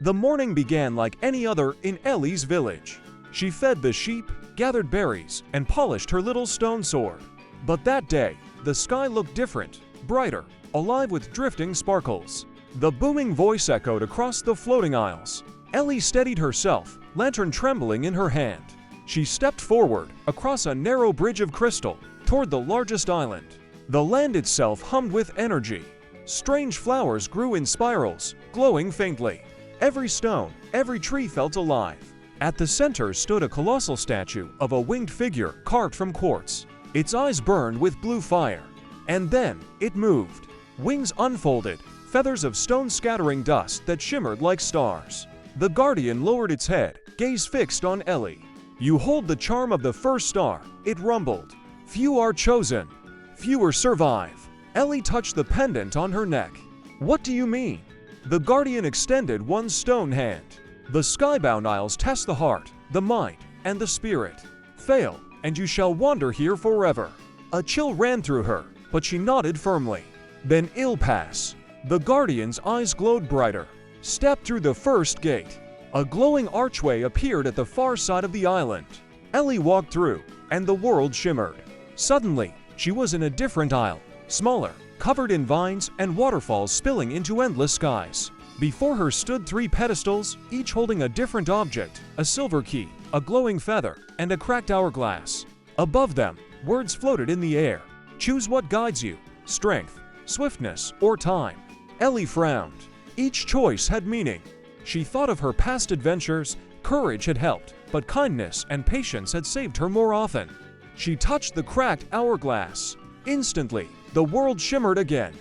The morning began like any other in Ellie's village. She fed the sheep, gathered berries, and polished her little stone sword. But that day, the sky looked different, brighter, alive with drifting sparkles. The booming voice echoed across the floating isles. Ellie steadied herself, lantern trembling in her hand. She stepped forward, across a narrow bridge of crystal, toward the largest island. The land itself hummed with energy. Strange flowers grew in spirals, glowing faintly. Every stone, every tree felt alive. At the center stood a colossal statue of a winged figure carved from quartz. Its eyes burned with blue fire. And then, it moved. Wings unfolded, feathers of stone scattering dust that shimmered like stars. The guardian lowered its head, gaze fixed on Ellie. "You hold the charm of the first star," it rumbled. "Few are chosen. Fewer survive." Ellie touched the pendant on her neck. "What do you mean?" The guardian extended one stone hand. "The Skybound Isles test the heart, the mind, and the spirit. Fail, and you shall wander here forever." A chill ran through her, but she nodded firmly. "Then I'll pass." The guardian's eyes glowed brighter. "Step through the first gate." A glowing archway appeared at the far side of the island. Ellie walked through, and the world shimmered. Suddenly, she was in a different isle, smaller, covered in vines and waterfalls spilling into endless skies. Before her stood 3 pedestals, each holding a different object: a silver key, a glowing feather, and a cracked hourglass. Above them, words floated in the air. "Choose what guides you: strength, swiftness, or time." Ellie frowned. Each choice had meaning. She thought of her past adventures. Courage had helped, but kindness and patience had saved her more often. She touched the cracked hourglass. Instantly, the world shimmered again.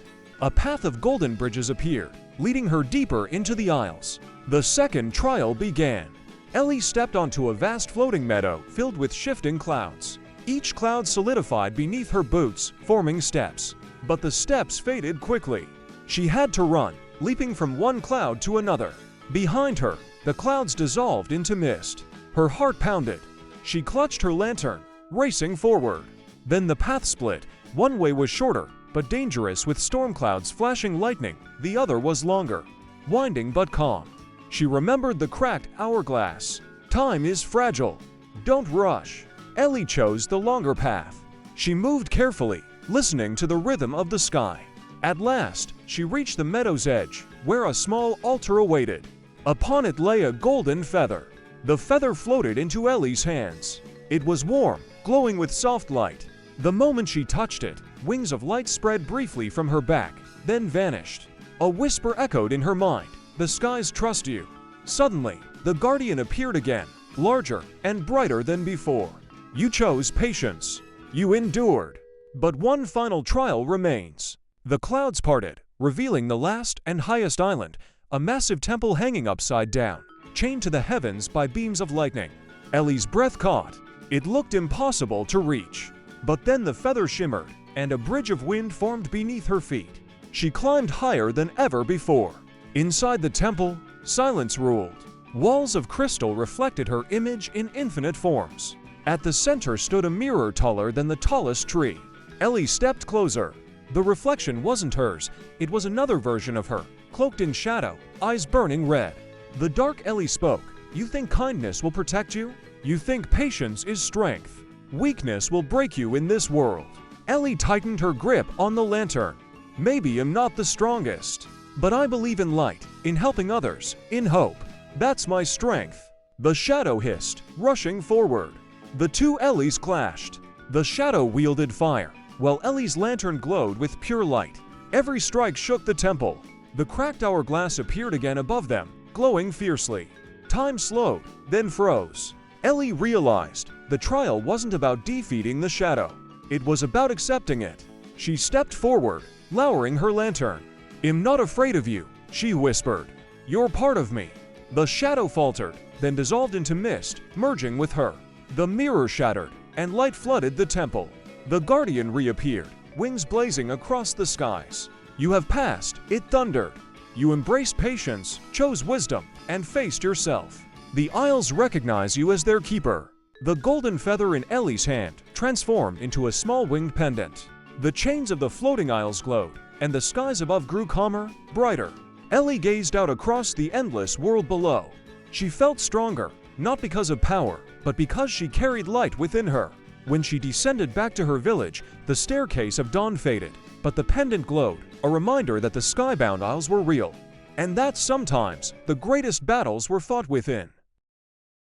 A path of golden bridges appeared, leading her deeper into the Isles. The second trial began. Ellie stepped onto a vast floating meadow filled with shifting clouds. Each cloud solidified beneath her boots, forming steps. But the steps faded quickly. She had to run, leaping from one cloud to another. Behind her, the clouds dissolved into mist. Her heart pounded. She clutched her lantern, racing forward. Then the path split. One way was shorter, but dangerous, with storm clouds flashing lightning. The other was longer, winding but calm. She remembered the cracked hourglass. "Time is fragile. Don't rush." Ellie chose the longer path. She moved carefully, listening to the rhythm of the sky. At last, she reached the meadow's edge, where a small altar awaited. Upon it lay a golden feather. The feather floated into Ellie's hands. It was warm, glowing with soft light. The moment she touched it, wings of light spread briefly from her back, then vanished. A whisper echoed in her mind: "The skies trust you." Suddenly, the guardian appeared again, larger and brighter than before. "You chose patience. You endured. But one final trial remains." The clouds parted, revealing the last and highest island, a massive temple hanging upside down, chained to the heavens by beams of lightning. Ellie's breath caught. It looked impossible to reach. But then the feather shimmered, and a bridge of wind formed beneath her feet. She climbed higher than ever before. Inside the temple, silence ruled. Walls of crystal reflected her image in infinite forms. At the center stood a mirror taller than the tallest tree. Ellie stepped closer. The reflection wasn't hers. It was another version of her, cloaked in shadow, eyes burning red. The dark Ellie spoke. "You think kindness will protect you? You think patience is strength? Weakness will break you in this world." Ellie tightened her grip on the lantern. "Maybe I'm not the strongest, but I believe in light, in helping others, in hope. That's my strength." The shadow hissed, rushing forward. The two Ellies clashed. The shadow wielded fire, while Ellie's lantern glowed with pure light. Every strike shook the temple. The cracked hourglass appeared again above them, glowing fiercely. Time slowed, then froze. Ellie realized the trial wasn't about defeating the shadow. It was about accepting it. She stepped forward, lowering her lantern. "I'm not afraid of you," she whispered. "You're part of me." The shadow faltered, then dissolved into mist, merging with her. The mirror shattered, and light flooded the temple. The guardian reappeared, wings blazing across the skies. "You have passed," it thundered. "You embraced patience, chose wisdom, and faced yourself. The Isles recognize you as their keeper." The golden feather in Ellie's hand transformed into a small winged pendant. The chains of the floating isles glowed, and the skies above grew calmer, brighter. Ellie gazed out across the endless world below. She felt stronger, not because of power, but because she carried light within her. When she descended back to her village, the staircase of dawn faded, but the pendant glowed, a reminder that the Skybound Isles were real, and that sometimes the greatest battles were fought within.